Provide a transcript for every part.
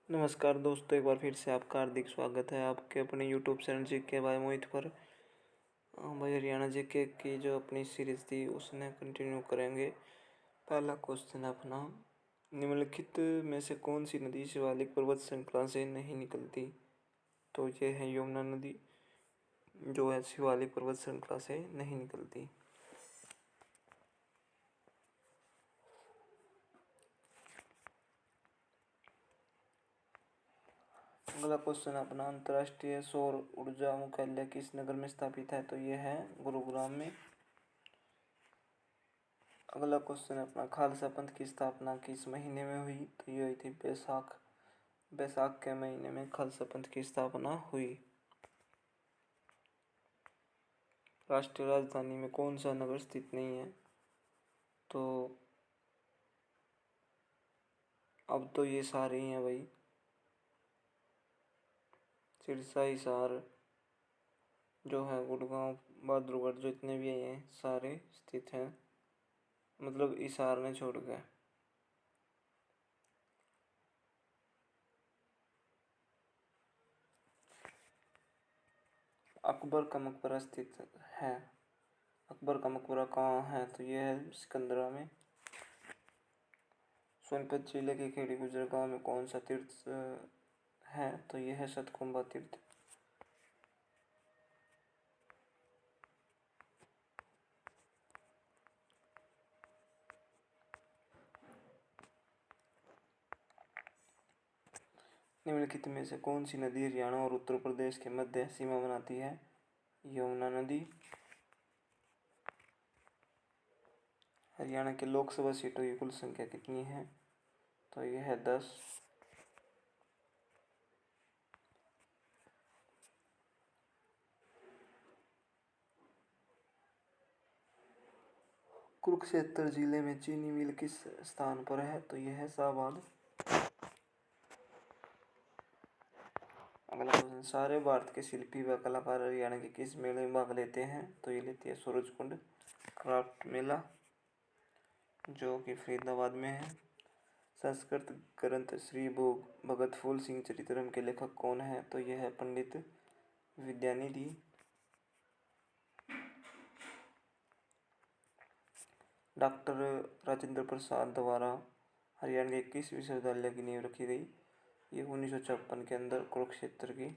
नमस्कार दोस्तों, एक बार फिर से आपका हार्दिक स्वागत है आपके अपने यूट्यूब चैनल जीके बाय मोहित पर। भाई हरियाणा जीके की जो अपनी सीरीज थी उसने कंटिन्यू करेंगे। पहला क्वेश्चन अपना, निम्नलिखित में से कौन सी नदी शिवालिक पर्वत श्रृंखला से नहीं निकलती? तो ये है यमुना नदी, जो है शिवालिक पर्वत श्रृंखला से नहीं निकलती। अगला क्वेश्चन अपना, अंतर्राष्ट्रीय सौर ऊर्जा मुख्यालय किस नगर में स्थापित है? तो ये है गुरुग्राम में। अगला क्वेश्चन अपना, खालसा पंथ की स्थापना किस महीने में हुई? तो ये हुई थी बैसाख के महीने में खालसा पंथ की स्थापना हुई। राष्ट्रीय राजधानी में कौन सा नगर स्थित नहीं है? तो अब तो ये सारे ही हैं भाई, सिरसा, हिसार, जो है गुड़गांव, बहादुरगढ़, जो इतने भी हैं सारे स्थित हैं, मतलब हिसार ने छोड़ के। अकबर का मकबरा स्थित है। अकबर का मकबरा कहाँ है? तो यह है सिकंदरा में। सोनीपत जिले के खेड़ी गुजर गांव में कौन सा तीर्थ है? तो यह है सतकुंभा तीर्थ। निम्नलिखित में से कौन सी नदी हरियाणा और उत्तर प्रदेश के मध्य सीमा बनाती है? यमुना नदी। हरियाणा के लोकसभा सीटों की कुल संख्या कितनी है? तो यह है 10। कुरुक्षेत्र जिले में चीनी मिल किस स्थान पर है? तो यह है शाहबाद। अगला क्वेश्चन, सारे भारत के शिल्पी व कलाकार हरियाणा के किस मेले में भाग लेते हैं? तो ये लेती है सूरजकुंड क्राफ्ट मेला, जो कि फरीदाबाद में है। संस्कृत ग्रंथ श्री भगत फूल सिंह चरित्रम के लेखक कौन है? तो यह है पंडित विद्यानिधि। डॉक्टर राजेंद्र प्रसाद द्वारा हरियाणा के किस विश्वविद्यालय की नींव रखी गई? ये 1956 के अंदर कुरुक्षेत्र की।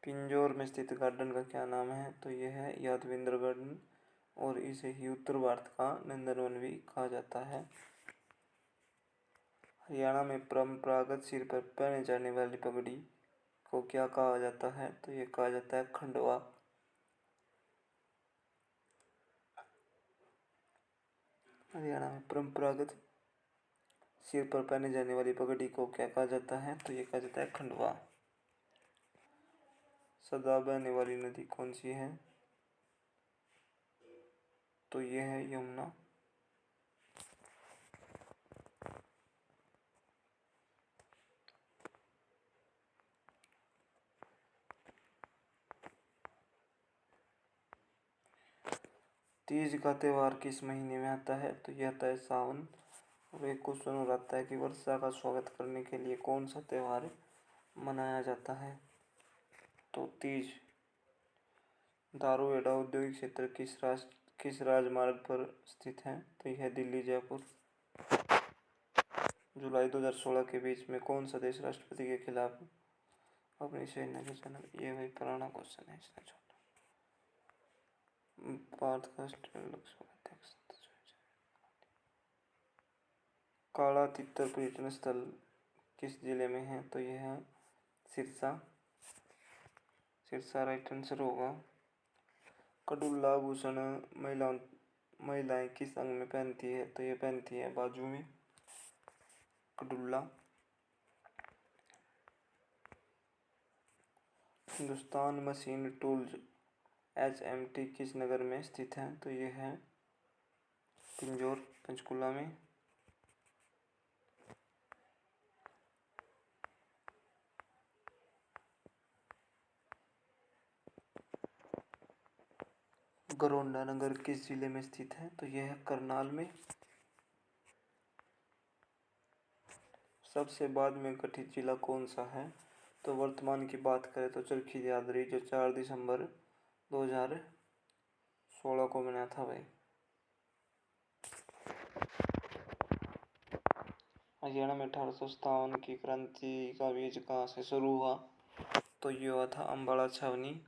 पिंजौर में स्थित गार्डन का क्या नाम है? तो यह है यादवेंद्र गार्डन, और इसे ही उत्तर भारत का नंदनवन भी कहा जाता है। हरियाणा में परंपरागत सिर पर पहने जाने वाली पगड़ी को क्या कहा जाता है? तो ये कहा जाता है खंडवा। हरियाणा में परंपरागत सिर पर पहने जाने वाली पगड़ी को क्या कहा जाता है? तो ये कहा जाता है खंडवा। सदा बहने वाली नदी कौन सी है? तो ये है यमुना। तीज का त्योहार किस महीने में आता है? तो यह आता है सावन। और एक क्वेश्चन और आता है कि वर्षा का स्वागत करने के लिए कौन सा त्योहार मनाया जाता है? तो तीज। दारूहेड़ा औद्योगिक क्षेत्र किस राजमार्ग पर स्थित है? तो यह दिल्ली जयपुर। जुलाई 2016 के बीच में कौन सा देश राष्ट्रपति के खिलाफ अपनी सेना के चयन? ये भाई पुराना क्वेश्चन है, इसने छोटा। भारत का लोकसभा अध्यक्ष। काला तितर पर्यटन स्थल किस जिले में है? तो यह है सिरसा। सिरसा राइट आंसर होगा। कड़ुल्ला आभूषण महिलाएं किस अंग में पहनती है? तो ये पहनती है बाजू में कड़ुल्ला। हिंदुस्तान मशीन टूल्स HMT किस नगर में स्थित है? तो ये है पिंजौर पंचकुला में। गरोंडा नगर किस जिले में स्थित है? तो यह है करनाल में। सबसे बाद में गठित जिला कौन सा है? तो वर्तमान की बात करें तो चरखी दादरी, जो 4 दिसंबर 2016 को बना था भाई। हरियाणा में 1857 की क्रांति का बीज कहाँ से शुरू हुआ? तो ये हुआ था अम्बाड़ा छावनी